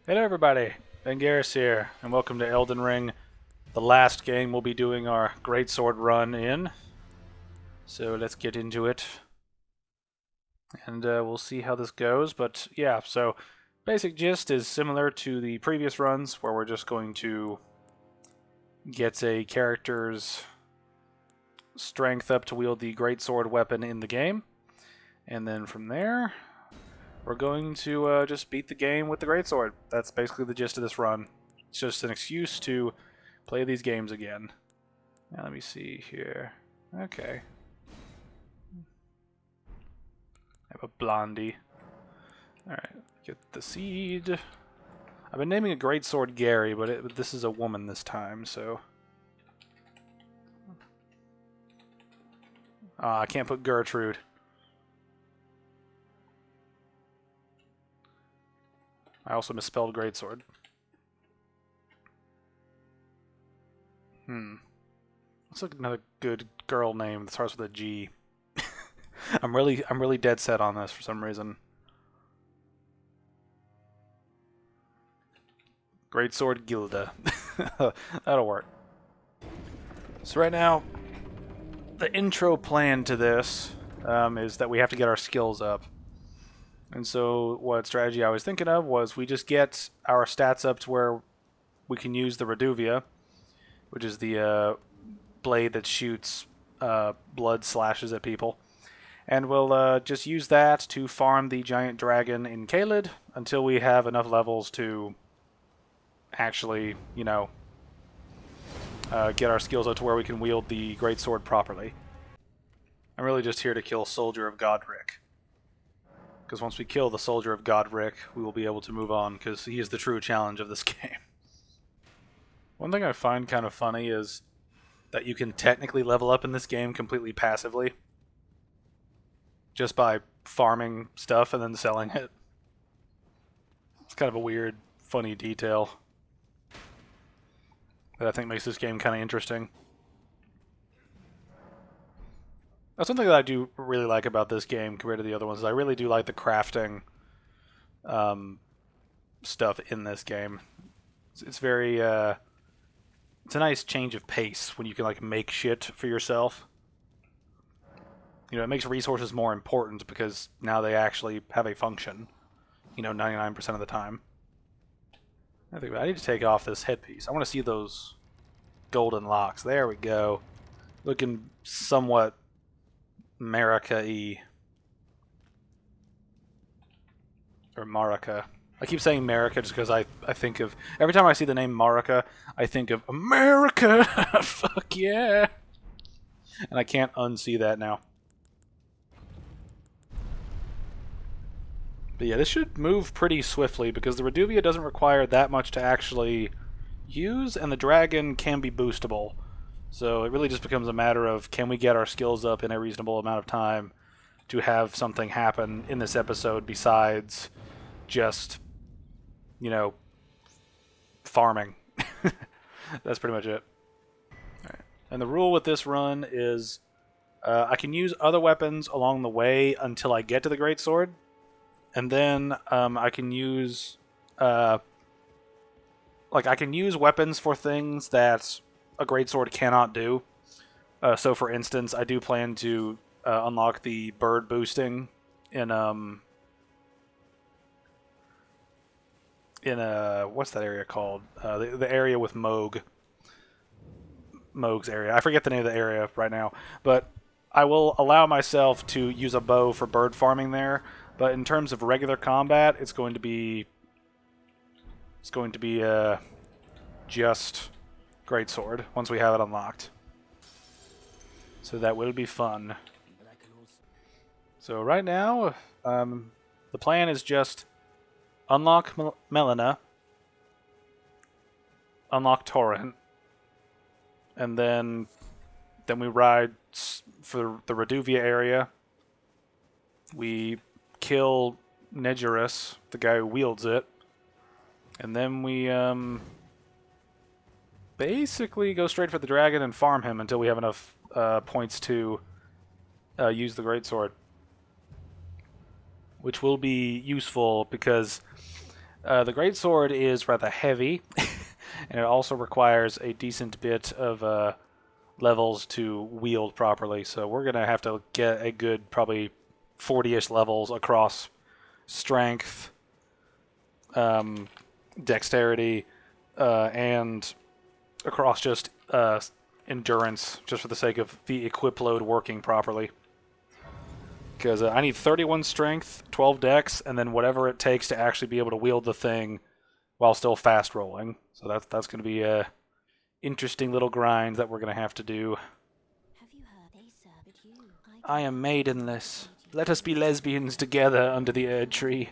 Hello everybody, Ben Garris here, and welcome to Elden Ring, the last game we'll be doing our Greatsword run in. So let's get into it, and we'll see how this goes. But yeah, so basic gist is similar to the previous runs, where we're just going to get a character's strength up to wield the Greatsword weapon in the game, and then from there we're going to just beat the game with the Greatsword. That's basically the gist of this run. It's just an excuse to play these games again. Now let me see here. Okay. I have a blondie. Alright, get the seed. I've been naming a Greatsword Gary, but this is a woman this time, so... I can't put Gertrude. I also misspelled Greatsword. Let's look at another good girl name that starts with a G. I'm really dead set on this for some reason. Greatsword Gilda. That'll work. So right now, the intro plan to this is that we have to get our skills up. And so what strategy I was thinking of was we just get our stats up to where we can use the Reduvia, which is the blade that shoots blood slashes at people. And we'll just use that to farm the giant dragon in Caelid until we have enough levels to actually, you know, get our skills up to where we can wield the Greatsword properly. I'm really just here to kill Soldier of Godric. Because once we kill the Soldier of Godric, we will be able to move on, because he is the true challenge of this game. One thing I find kind of funny is that you can technically level up in this game completely passively. Just by farming stuff and then selling it. It's kind of a weird, funny detail that I think makes this game kind of interesting. That's something that I do really like about this game compared to the other ones. I really do like the crafting stuff in this game. It's very it's a nice change of pace when you can like make shit for yourself. You know, it makes resources more important because now they actually have a function. You know, 99% of the time. I need to take off this headpiece. I want to see those golden locks. There we go. Looking somewhat America-y. Or Marika. I keep saying Marika just because I think of... Every time I see the name Marika, I think of America! Fuck yeah! And I can't unsee that now. But yeah, this should move pretty swiftly because the Reduvia doesn't require that much to actually use, and the dragon can be boostable. So it really just becomes a matter of, can we get our skills up in a reasonable amount of time to have something happen in this episode besides just, you know, farming. That's pretty much it. Alright. And the rule with this run is I can use other weapons along the way until I get to the Greatsword. And then I can use I can use weapons for things that a Greatsword cannot do. So for instance, I do plan to unlock the bird boosting in what's that area called? The area with Moog's area. I forget the name of the area right now, but I will allow myself to use a bow for bird farming there. But in terms of regular combat, it's going to be just Greatsword once we have it unlocked. So that will be fun. So right now, the plan is just unlock Melina, unlock Torrent, and then we ride for the Reduvia area. We kill Nedurus, the guy who wields it, and then we basically go straight for the dragon and farm him until we have enough points to use the Greatsword. Which will be useful because The Greatsword is rather heavy, and it also requires a decent bit of levels to wield properly. So we're going to have to get a good probably 40-ish levels across strength, dexterity, and across just endurance, just for the sake of the equip load working properly. Because I need 31 strength, 12 dex, and then whatever it takes to actually be able to wield the thing while still fast rolling. So that's going to be a interesting little grind that we're going to have to do. I am maidenless. Let us be lesbians together under the Erd tree.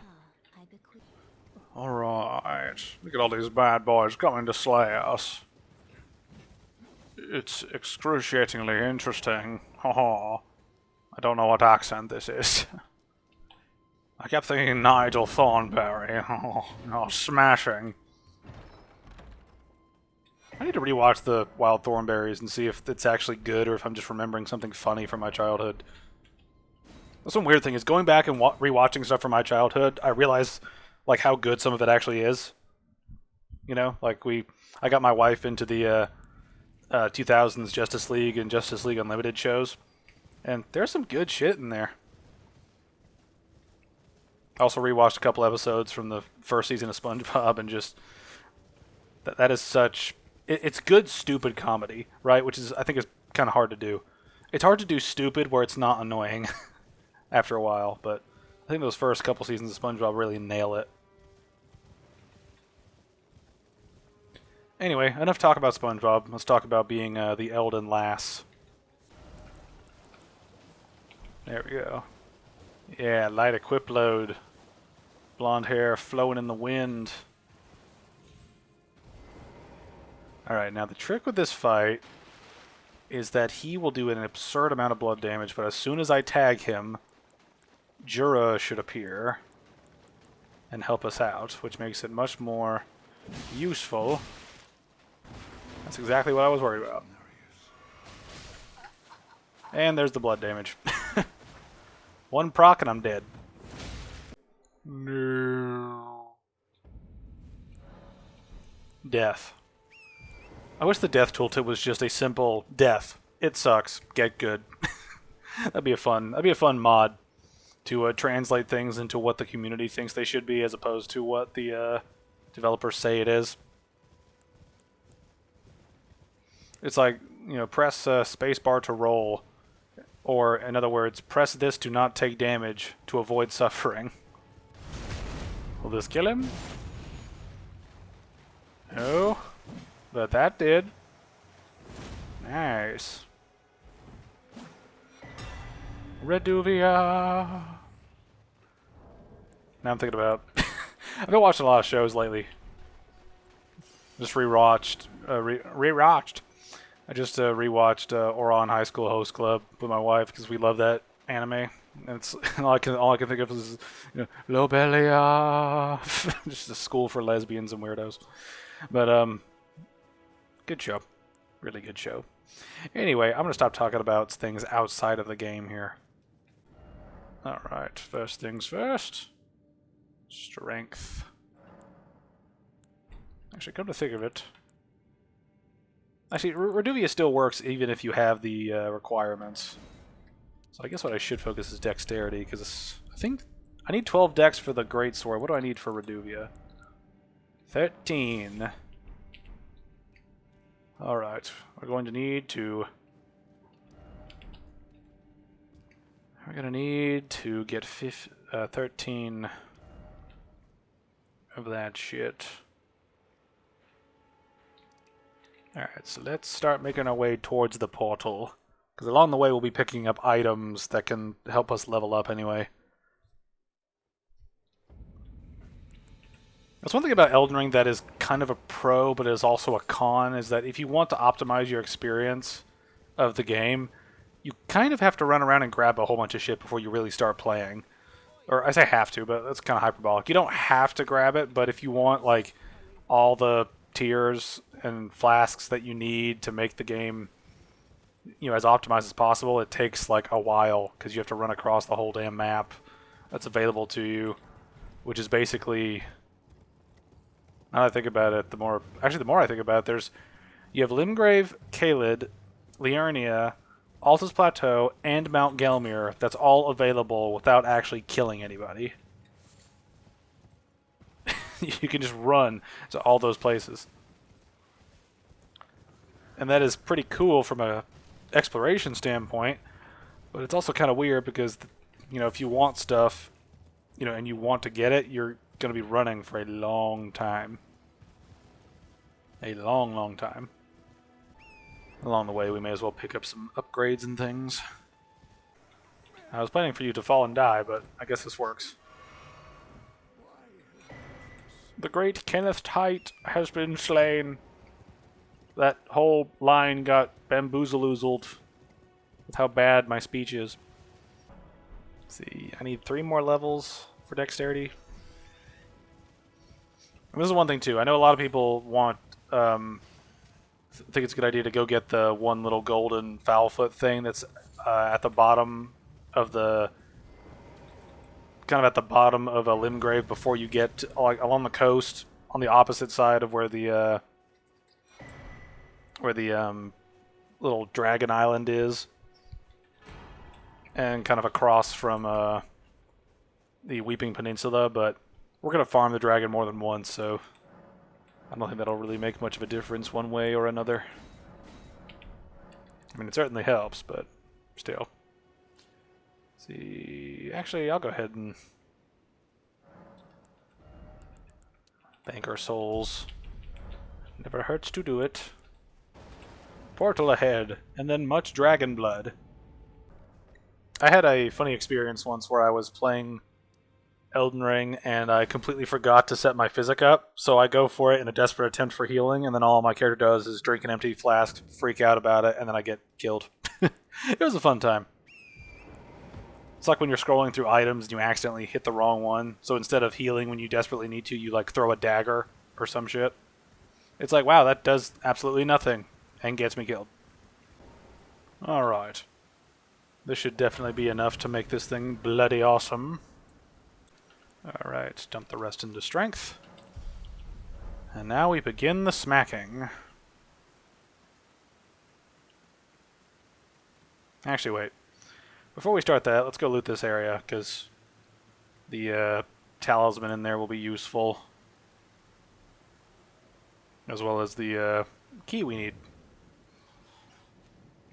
Alright, look at all these bad boys coming to slay us. It's excruciatingly interesting. Haha. I don't know what accent this is. I kept thinking Nigel Thornberry. Oh, smashing. I need to rewatch the Wild Thornberries and see if it's actually good or if I'm just remembering something funny from my childhood. That's one weird thing is going back and rewatching stuff from my childhood, I realize like how good some of it actually is. You know, like I got my wife into the 2000s Justice League and Justice League Unlimited shows. And there's some good shit in there. I also rewatched a couple episodes from the first season of SpongeBob and just... That is such... It's good, stupid comedy, right? Which is, I think, is kind of hard to do. It's hard to do stupid where it's not annoying after a while, but I think those first couple seasons of SpongeBob really nail it. Anyway, enough talk about SpongeBob. Let's talk about being the Elden lass. There we go. Yeah, light equip load. Blonde hair flowing in the wind. Alright, now the trick with this fight is that he will do an absurd amount of blood damage, but as soon as I tag him, Jura should appear and help us out, which makes it much more useful. That's exactly what I was worried about. And there's the blood damage. One proc and I'm dead. No. Death. I wish the death tooltip was just a simple death. It sucks. Get good. That'd be a fun mod to translate things into what the community thinks they should be, as opposed to what the developers say it is. It's like, you know, press spacebar to roll. Or, in other words, press this to not take damage to avoid suffering. Will this kill him? No. But that did. Nice. Reduvia. Now I'm thinking about... I've been watching a lot of shows lately. Just rewatched. I just rewatched Ouran High School Host Club with my wife because we love that anime. And it's all I can think of is, you know, Lobelia, just a school for lesbians and weirdos. But good show, really good show. Anyway, I'm gonna stop talking about things outside of the game here. All right, first things first. Strength. Actually, come to think of it. Actually, Reduvia still works even if you have the requirements. So I guess what I should focus is dexterity, because I think I need 12 dex for the Greatsword. What do I need for Reduvia? 13. Alright, we're going to need to... We're going to need to get 13 of that shit. Alright, so let's start making our way towards the portal. Because along the way we'll be picking up items that can help us level up anyway. That's one thing about Elden Ring that is kind of a pro, but is also a con, is that if you want to optimize your experience of the game, you kind of have to run around and grab a whole bunch of shit before you really start playing. Or I say have to, but that's kind of hyperbolic. You don't have to grab it, but if you want like all the tiers and flasks that you need to make the game, you know, as optimized as possible, it takes like a while because you have to run across the whole damn map that's available to you, which is basically Now that I think about it, the more I think about it, you have Limgrave, Caelid, Liurnia, Altus Plateau, and Mount Gelmir. That's all available without actually killing anybody. You can just run to all those places. And that is pretty cool from a exploration standpoint, but it's also kind of weird because, you know, if you want stuff, you know, and you want to get it, you're going to be running for a long time. A long, long time. Along the way, we may as well pick up some upgrades and things. I was planning for you to fall and die, but I guess this works. The great Kenneth Tite has been slain. That whole line got bamboozleoozled with how bad my speech is. Let's see, I need 3 more levels for dexterity. And this is one thing too. I know a lot of people want, think it's a good idea to go get the one little golden foul foot thing that's at the bottom of the, kind of at the bottom of a Limgrave before you get to, like along the coast on the opposite side of where the little dragon island is, and kind of across from the Weeping Peninsula, but we're going to farm the dragon more than once, so I don't think that'll really make much of a difference one way or another. I mean, it certainly helps, but still. Let's see, actually, I'll go ahead and thank our souls. Never hurts to do it. Portal ahead, and then much dragon blood. I had a funny experience once where I was playing Elden Ring and I completely forgot to set my physic up, so I go for it in a desperate attempt for healing, and then all my character does is drink an empty flask, freak out about it, and then I get killed. It was a fun time. It's like when you're scrolling through items and you accidentally hit the wrong one, so instead of healing when you desperately need to, you like throw a dagger or some shit. It's like, wow, that does absolutely nothing. And gets me killed. Alright. This should definitely be enough to make this thing bloody awesome. Alright, dump the rest into strength. And now we begin the smacking. Actually, wait. Before we start that, let's go loot this area, because the talisman in there will be useful. As well as the key we need.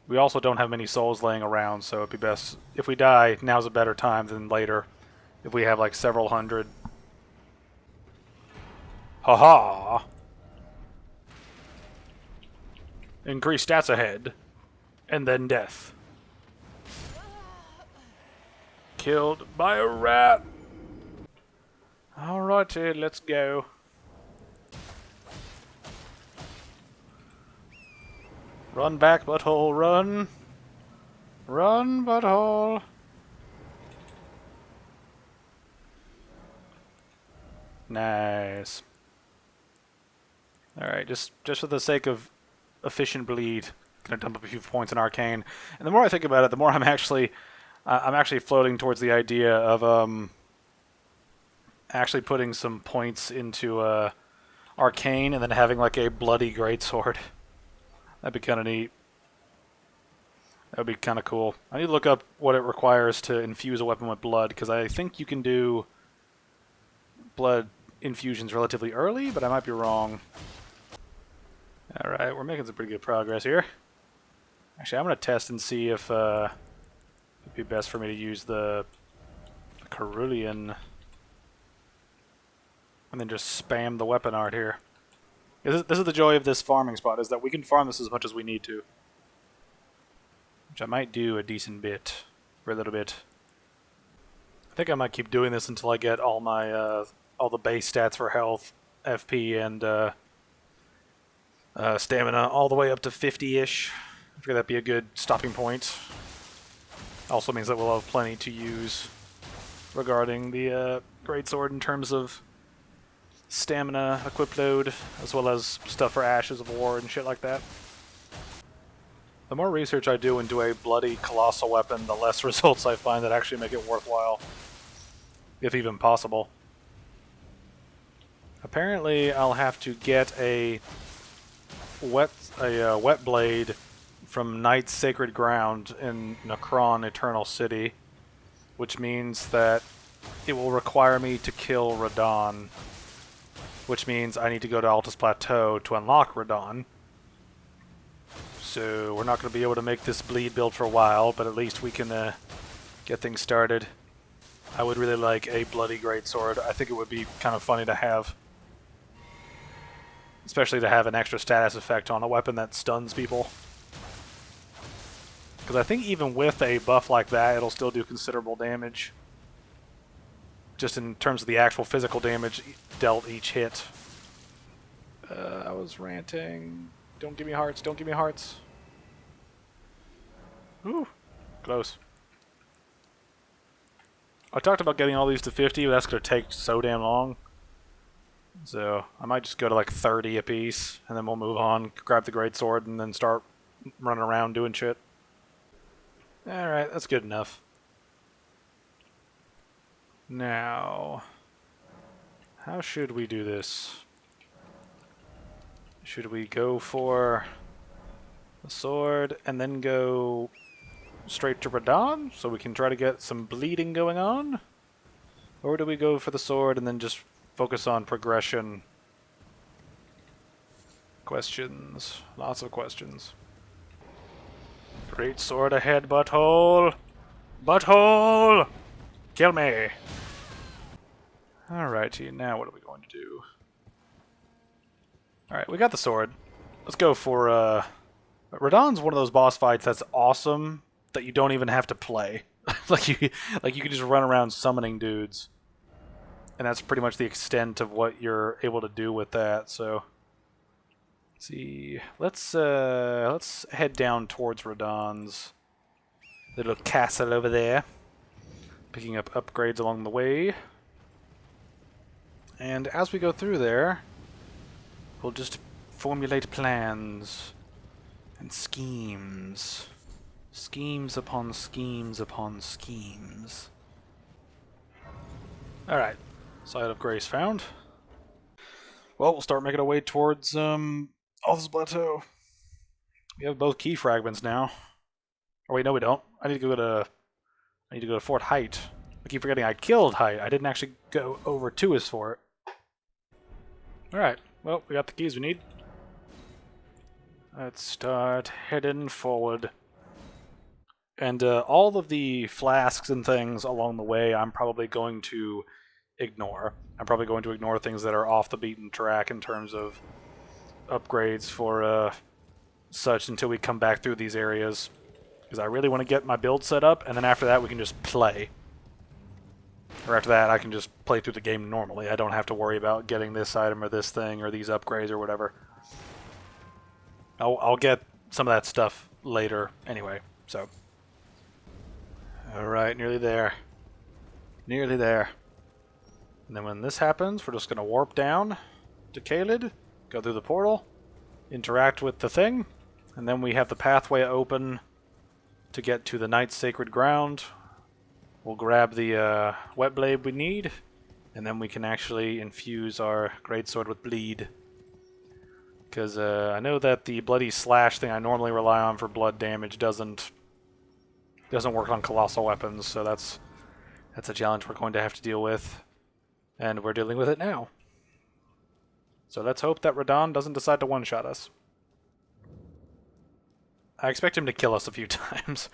We also don't have many souls laying around, so it'd be best if we die, now's a better time than later. If we have like several hundred. Haha! Increased stats ahead. And then death. Killed by a rat! Alrighty, let's go. Run back, butthole, run! Run, butthole! Nice. Alright, just for the sake of efficient bleed, gonna dump up a few points in Arcane. And the more I think about it, the more I'm actually floating towards the idea of actually putting some points into Arcane and then having like a bloody greatsword. That'd be kind of neat. That'd be kind of cool. I need to look up what it requires to infuse a weapon with blood, because I think you can do blood infusions relatively early, but I might be wrong. Alright, we're making some pretty good progress here. Actually, I'm going to test and see if it'd be best for me to use the Cerulean and then just spam the weapon art here. This is the joy of this farming spot, is that we can farm this as much as we need to. Which I might do a decent bit, for a little bit. I think I might keep doing this until I get all my, all the base stats for health, FP, and stamina all the way up to 50-ish. I figure that'd be a good stopping point. Also means that we'll have plenty to use regarding the Greatsword in terms of stamina, equip load, as well as stuff for Ashes of War and shit like that. The more research I do into a bloody colossal weapon, the less results I find that actually make it worthwhile. If even possible. Apparently, I'll have to get a wet blade from Night's Sacred Ground in Necron Eternal City, which means that it will require me to kill Radahn, which means I need to go to Altus Plateau to unlock Radahn. So we're not going to be able to make this bleed build for a while, but at least we can get things started. I would really like a bloody greatsword. I think it would be kind of funny to have. Especially to have an extra status effect on a weapon that stuns people. Because I think even with a buff like that, it'll still do considerable damage. Just in terms of the actual physical damage dealt each hit. I was ranting. Don't give me hearts, don't give me hearts. Ooh, close. I talked about getting all these to 50, but that's going to take so damn long. So I might just go to like 30 apiece, and then we'll move on, grab the greatsword, and then start running around doing shit. Alright, that's good enough. Now, how should we do this? Should we go for the sword and then go straight to Radahn so we can try to get some bleeding going on? Or do we go for the sword and then just focus on progression? Questions. Lots of questions. Great sword ahead, butthole! Butthole! Kill me! Alrighty, now what are we going to do? Alright, we got the sword. Let's go for, Radahn's one of those boss fights that's awesome that you don't even have to play. like you can just run around summoning dudes. And that's pretty much the extent of what you're able to do with that, so... Let's see... Let's head down towards Radahn's little castle over there. Picking up upgrades along the way. And as we go through there, we'll just formulate plans and schemes. Schemes upon schemes upon schemes. Alright. Site of Grace found. Well, we'll start making our way towards Altus Plateau. We have both key fragments now. Oh wait, no we don't. I need to go to Fort Height. I keep forgetting I killed Height. I didn't actually go over to his fort. Alright, well, we got the keys we need. Let's start heading forward. And all of the flasks and things along the way I'm probably going to ignore. I'm probably going to ignore things that are off the beaten track in terms of upgrades for such until we come back through these areas. Because I really want to get my build set up, and then after that we can just play. Or after that I can just play through the game normally. I don't have to worry about getting this item or this thing or these upgrades or whatever. I'll get some of that stuff later anyway, so... Alright, nearly there. Nearly there. And then when this happens, we're just going to warp down to Caelid, go through the portal, interact with the thing, and then we have the pathway open to get to the Night's Sacred Ground. We'll grab the wet blade we need, and then we can actually infuse our greatsword with bleed. Because I know that the bloody slash thing I normally rely on for blood damage doesn't work on colossal weapons, so that's a challenge we're going to have to deal with. And we're dealing with it now. So let's hope that Radahn doesn't decide to one-shot us. I expect him to kill us a few times,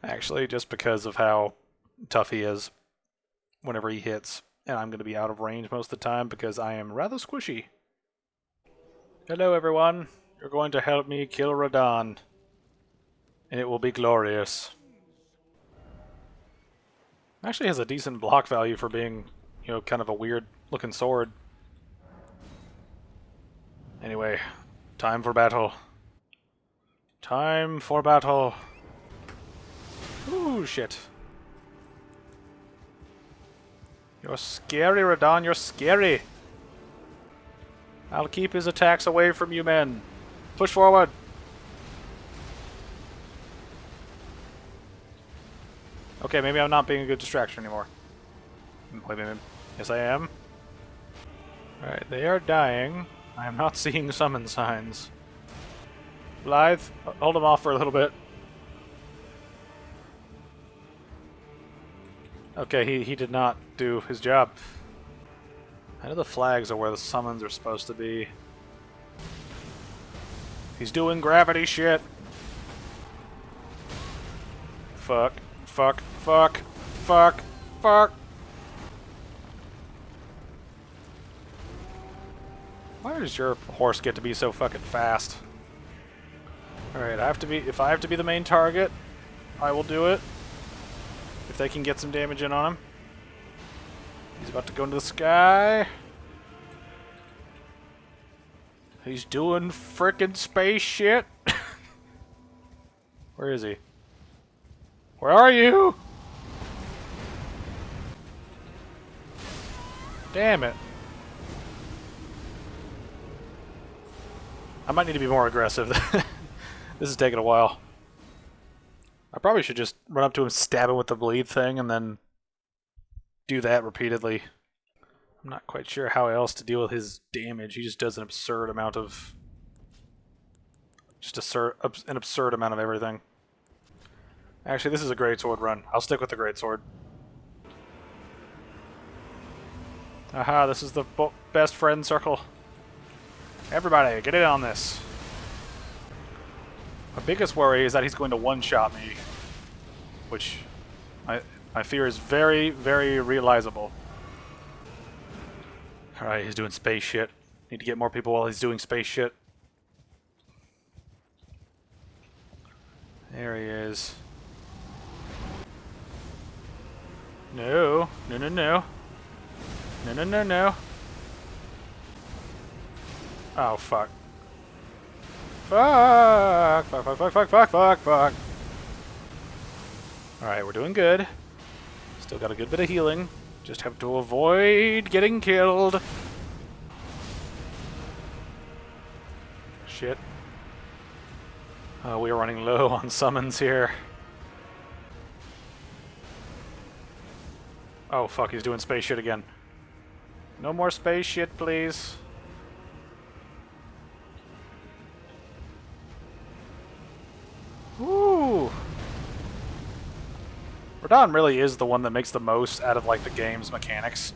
actually, just because of how tough he is whenever he hits. And I'm going to be out of range most of the time because I am rather squishy. Hello everyone, you're going to help me kill Radahn. And it will be glorious. Actually has a decent block value for being, you know, kind of a weird looking sword. Anyway, time for battle. Time for battle. Ooh, shit. You're scary, Radahn, you're scary. I'll keep his attacks away from you men. Push forward. Okay, maybe I'm not being a good distraction anymore. Wait a minute. Yes, I am. Alright, they are dying. I am not seeing summon signs. Blythe, hold him off for a little bit. Okay, he did not do his job. I know the flags are where the summons are supposed to be. He's doing gravity shit. Fuck, fuck, fuck, fuck, fuck. Why does your horse get to be so fucking fast? Alright, if I have to be the main target, I will do it. If they can get some damage in on him. He's about to go into the sky. He's doing frickin' space shit. Where is he? Where are you? Damn it. I might need to be more aggressive. This is taking a while. I probably should just run up to him, stab him with the bleed thing, and then do that repeatedly. I'm not quite sure how else to deal with his damage. He just does an absurd amount of... an absurd amount of everything. Actually, this is a Greatsword run. I'll stick with the Greatsword. Aha, this is the best friend circle. Everybody, get in on this. My biggest worry is that he's going to one-shot me, which I fear is very, very realizable. Alright, he's doing space shit. Need to get more people while he's doing space shit. There he is. No. No, no, no. No, no, no, no. Oh, fuck. Fuck! Fuck, fuck, fuck, fuck, fuck, fuck, fuck. Alright, we're doing good. Still got a good bit of healing. Just have to avoid getting killed. Shit. Oh, we are running low on summons here. Oh, fuck, he's doing space shit again. No more space shit, please. Woo! Radon really is the one that makes the most out of, like, the game's mechanics.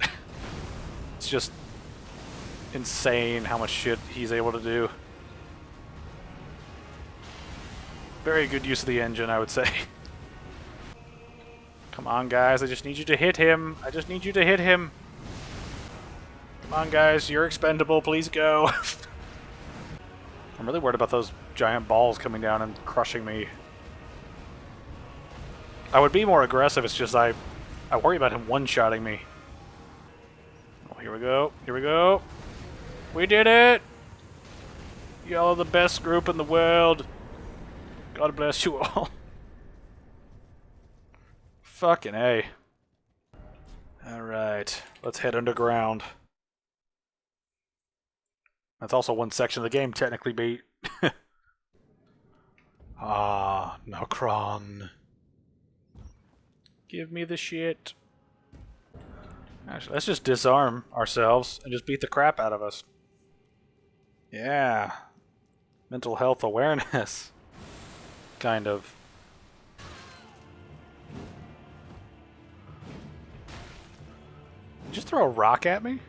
It's just insane how much shit he's able to do. Very good use of the engine, I would say. Come on, guys, I just need you to hit him. I just need you to hit him. Come on, guys, you're expendable, please go. I'm really worried about those giant balls coming down and crushing me. I would be more aggressive, it's just I worry about him one-shotting me. Oh, here we go, here we go. We did it! Y'all are the best group in the world. God bless you all. Fucking A. Alright, let's head underground. That's also one section of the game technically beat. Ah, Nocron. Give me the shit. Actually, let's just disarm ourselves and just beat the crap out of us. Yeah. Mental health awareness. Kind of. Did you just throw a rock at me?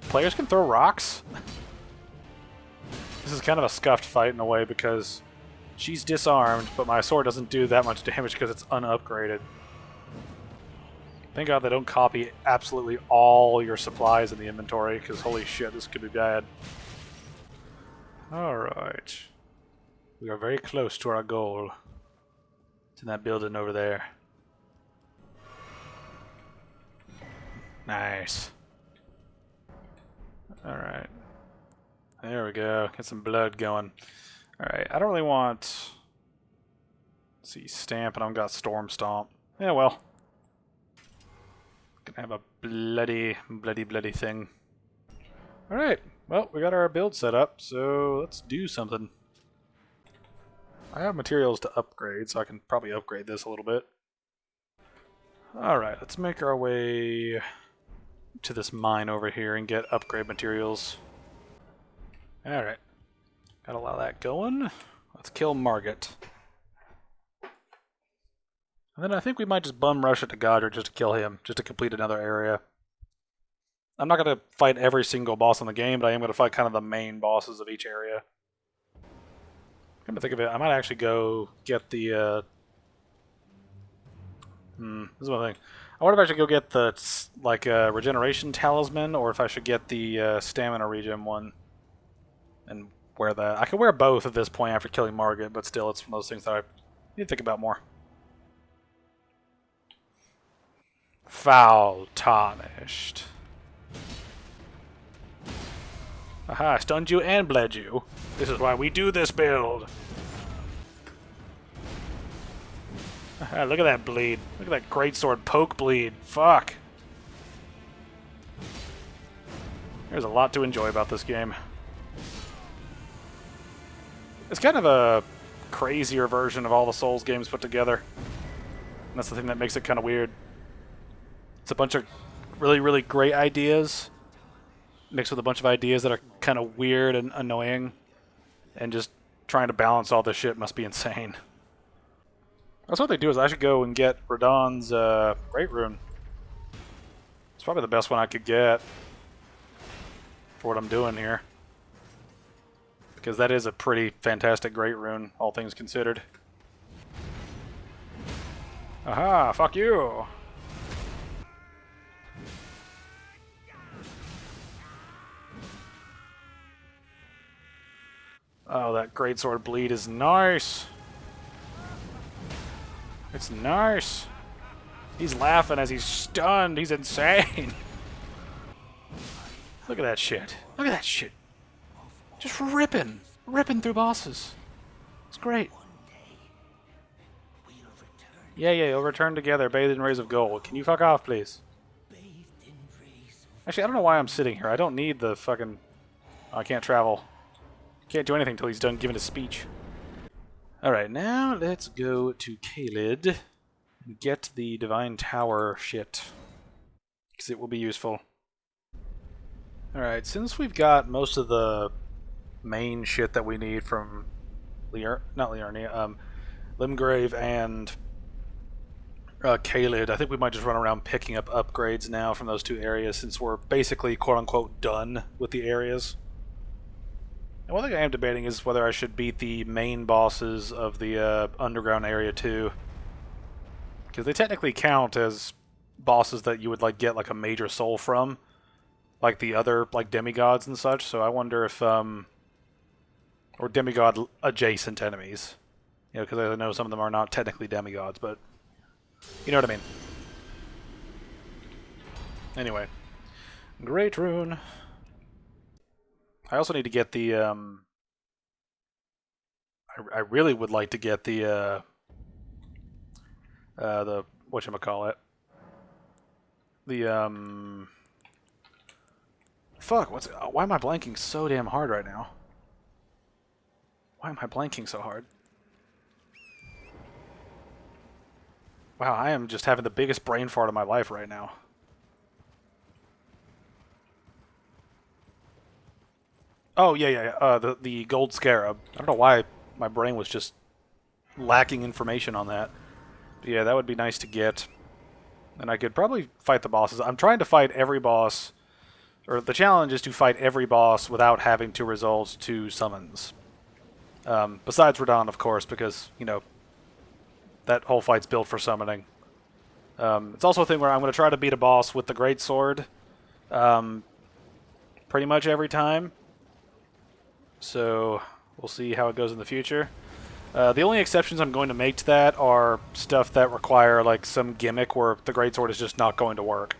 Players can throw rocks? This is kind of a scuffed fight in a way because she's disarmed, but my sword doesn't do that much damage because it's unupgraded. Thank God they don't copy absolutely all your supplies in the inventory, because holy shit, this could be bad. Alright. We are very close to our goal. It's in that building over there. Nice. Alright. There we go. Get some blood going. Alright, I don't really want... Let's see, Stamp, and I've got Storm Stomp. Yeah, well. Gonna have a bloody, bloody, bloody thing. Alright, well, we got our build set up, so let's do something. I have materials to upgrade, so I can probably upgrade this a little bit. Alright, let's make our way to this mine over here and get upgrade materials. Alright. Gotta allow that going. Let's kill Margit. And then I think we might just bum rush it to Godric just to kill him, just to complete another area. I'm not going to fight every single boss in the game, but I am going to fight kind of the main bosses of each area. Come to think of it, I might actually go get the, this is one thing. I wonder if I should go get the, like, regeneration talisman, or if I should get the stamina regen one. And wear that. I can wear both at this point after killing Margit, but still, it's one of those things that I need to think about more. Foul tarnished. Aha, stunned you and bled you. This is why we do this build. Aha, look at that bleed. Look at that greatsword poke bleed. Fuck. There's a lot to enjoy about this game. It's kind of a crazier version of all the Souls games put together. And that's the thing that makes it kind of weird. It's a bunch of really, really great ideas mixed with a bunch of ideas that are kind of weird and annoying. And just trying to balance all this shit must be insane. That's what they do is I should go and get Radahn's Great Rune. It's probably the best one I could get for what I'm doing here. Because that is a pretty fantastic Great Rune, all things considered. Aha, fuck you! Oh, that greatsword bleed is nice! It's nice! He's laughing as he's stunned, he's insane! Look at that shit. Look at that shit! Just ripping through bosses. It's great. Yeah, you'll return together, bathed in rays of gold. Can you fuck off, please? Actually, I don't know why I'm sitting here. I don't need the fucking... Oh, I can't travel. Can't do anything until he's done giving his speech. Alright, now let's go to Caelid and get the Divine Tower shit. Because it will be useful. Alright, since we've got most of the main shit that we need from Limgrave and Caelid, I think we might just run around picking up upgrades now from those two areas since we're basically quote-unquote done with the areas. And one thing I am debating is whether I should beat the main bosses of the underground area too. Because they technically count as bosses that you would like get like a major soul from. Like the other like demigods and such, so I wonder if or demigod adjacent enemies. You know, because I know some of them are not technically demigods, but you know what I mean. Anyway. Great Rune. I also need to get the I really would like to get the whatchamacallit. The fuck, why am I blanking so damn hard right now? Why am I blanking so hard? Wow, I am just having the biggest brain fart of my life right now. Oh, yeah. The gold scarab. I don't know why my brain was just lacking information on that. But yeah, that would be nice to get. And I could probably fight the bosses. I'm trying to fight every boss, or the challenge is to fight every boss without having to resort to summons. Besides Radahn, of course, because, you know, that whole fight's built for summoning. It's also a thing where I'm going to try to beat a boss with the Greatsword pretty much every time. So we'll see how it goes in the future. The only exceptions I'm going to make to that are stuff that require like some gimmick where the Greatsword is just not going to work.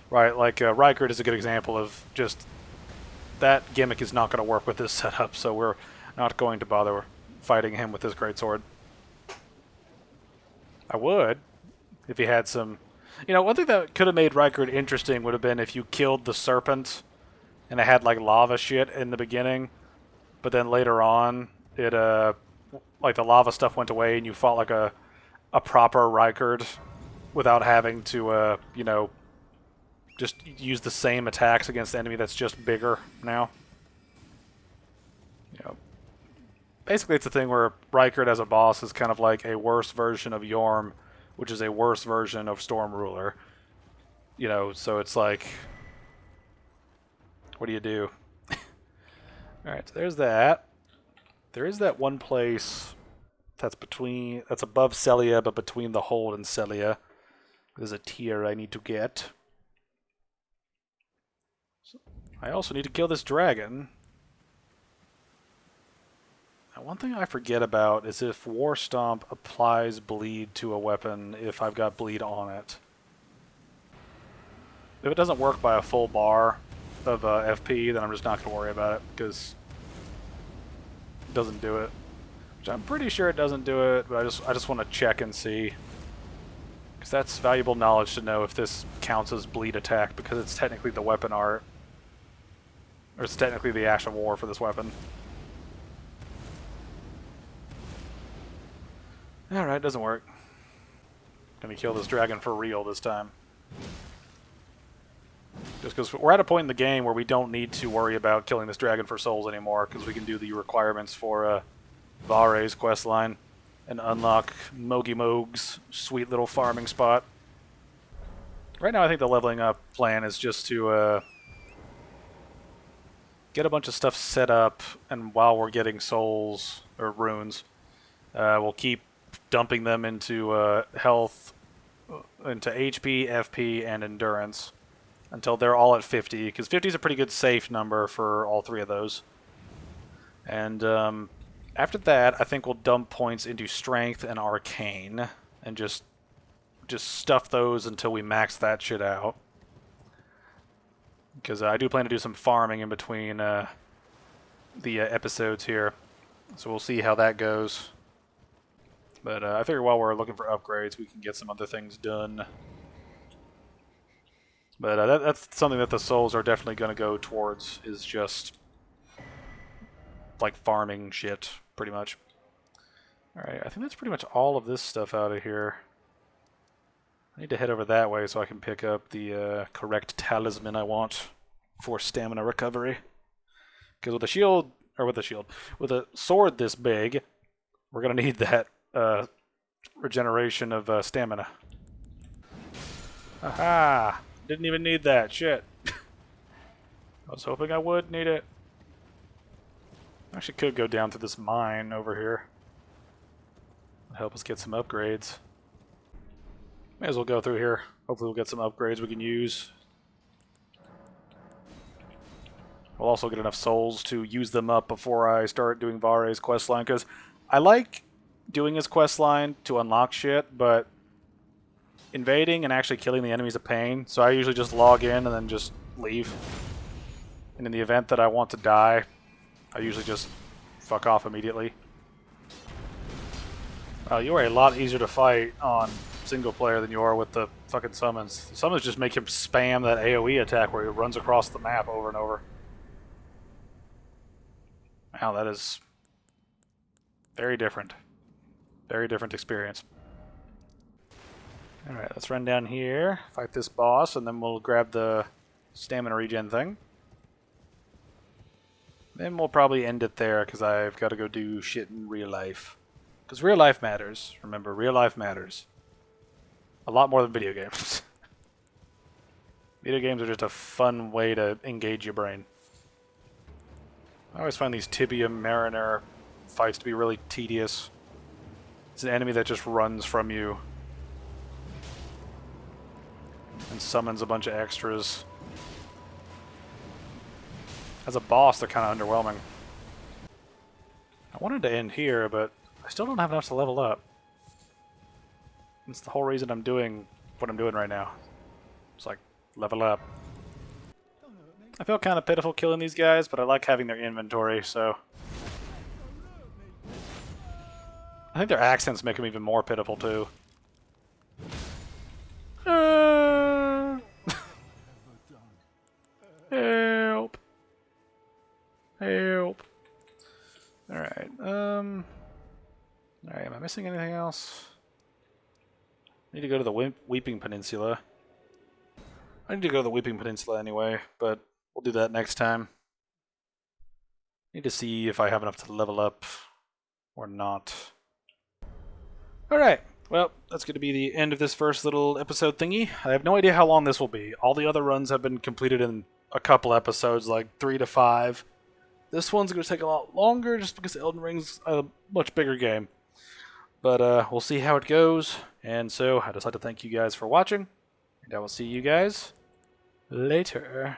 Right, like Rykard is a good example of just that gimmick is not going to work with this setup, so we're not going to bother fighting him with this Greatsword. I would, if he had some... You know, one thing that could have made Rykard interesting would have been if you killed the serpent and it had like lava shit in the beginning, but then later on it like the lava stuff went away and you fought like a proper Rykard without having to you know, just use the same attacks against the enemy that's just bigger now. You know, basically it's a thing where Rykard as a boss is kind of like a worse version of Yorm, which is a worse version of Storm Ruler. You know, so it's like, what do you do? Alright, so there's that. There is that one place that's above Celia, but between the hold and Celia. There's a tier I need to get. So I also need to kill this dragon. Now, one thing I forget about is if War Stomp applies bleed to a weapon if I've got bleed on it. If it doesn't work by a full bar of FP, then I'm just not going to worry about it, because it doesn't do it. Which I'm pretty sure it doesn't do it, but I just want to check and see. Because that's valuable knowledge to know if this counts as bleed attack, because it's technically the weapon art. Or it's technically the Ash of War for this weapon. Alright, doesn't work. Gonna kill this dragon for real this time. Just because we're at a point in the game where we don't need to worry about killing this dragon for souls anymore, because we can do the requirements for Vare's questline and unlock Mogi Mog's sweet little farming spot. Right now I think the leveling up plan is just to get a bunch of stuff set up, and while we're getting souls, or runes, we'll keep dumping them into health, into HP, FP, and endurance, until they're all at 50, because 50 is a pretty good safe number for all three of those. And after that, I think we'll dump points into Strength and Arcane, and just stuff those until we max that shit out. Because I do plan to do some farming in between the episodes here, so we'll see how that goes. But I figure while we're looking for upgrades, we can get some other things done. But that's something that the souls are definitely going to go towards, is just like farming shit, pretty much. Alright, I think that's pretty much all of this stuff out of here. I need to head over that way so I can pick up the correct talisman I want for stamina recovery. Because with a shield, or with a sword this big, we're going to need that regeneration of stamina. Aha! Didn't even need that, shit. I was hoping I would need it. Actually could go down to this mine over here. Help us get some upgrades. May as well go through here. Hopefully we'll get some upgrades we can use. We'll also get enough souls to use them up before I start doing Vare's questline, because I like doing his questline to unlock shit, but invading and actually killing the enemy's a pain, so I usually just log in and then just leave. And in the event that I want to die, I usually just fuck off immediately. You are a lot easier to fight on single player than you are with the fucking summons. The summons just make him spam that AoE attack where he runs across the map over and over. Wow, that is very different. Very different experience. Alright, let's run down here, fight this boss, and then we'll grab the stamina regen thing. Then we'll probably end it there, because I've got to go do shit in real life. Because real life matters. Remember, real life matters. A lot more than video games. Video games are just a fun way to engage your brain. I always find these Tibia Mariner fights to be really tedious. It's an enemy that just runs from you and summons a bunch of extras. As a boss, they're kind of underwhelming. I wanted to end here, but I still don't have enough to level up. That's the whole reason I'm doing what I'm doing right now. It's like, level up. I feel kind of pitiful killing these guys, but I like having their inventory, so... I think their accents make them even more pitiful, too. Help. Help. Alright, Alright, am I missing anything else? I need to go to the Weeping Peninsula. I need to go to the Weeping Peninsula anyway, but we'll do that next time. Need to see if I have enough to level up or not. Alright, well, that's going to be the end of this first little episode thingy. I have no idea how long this will be. All the other runs have been completed in a couple episodes, like 3 to 5. This one's going to take a lot longer just because Elden Ring's a much bigger game. But we'll see how it goes. And so I'd just like to thank you guys for watching. And I will see you guys later.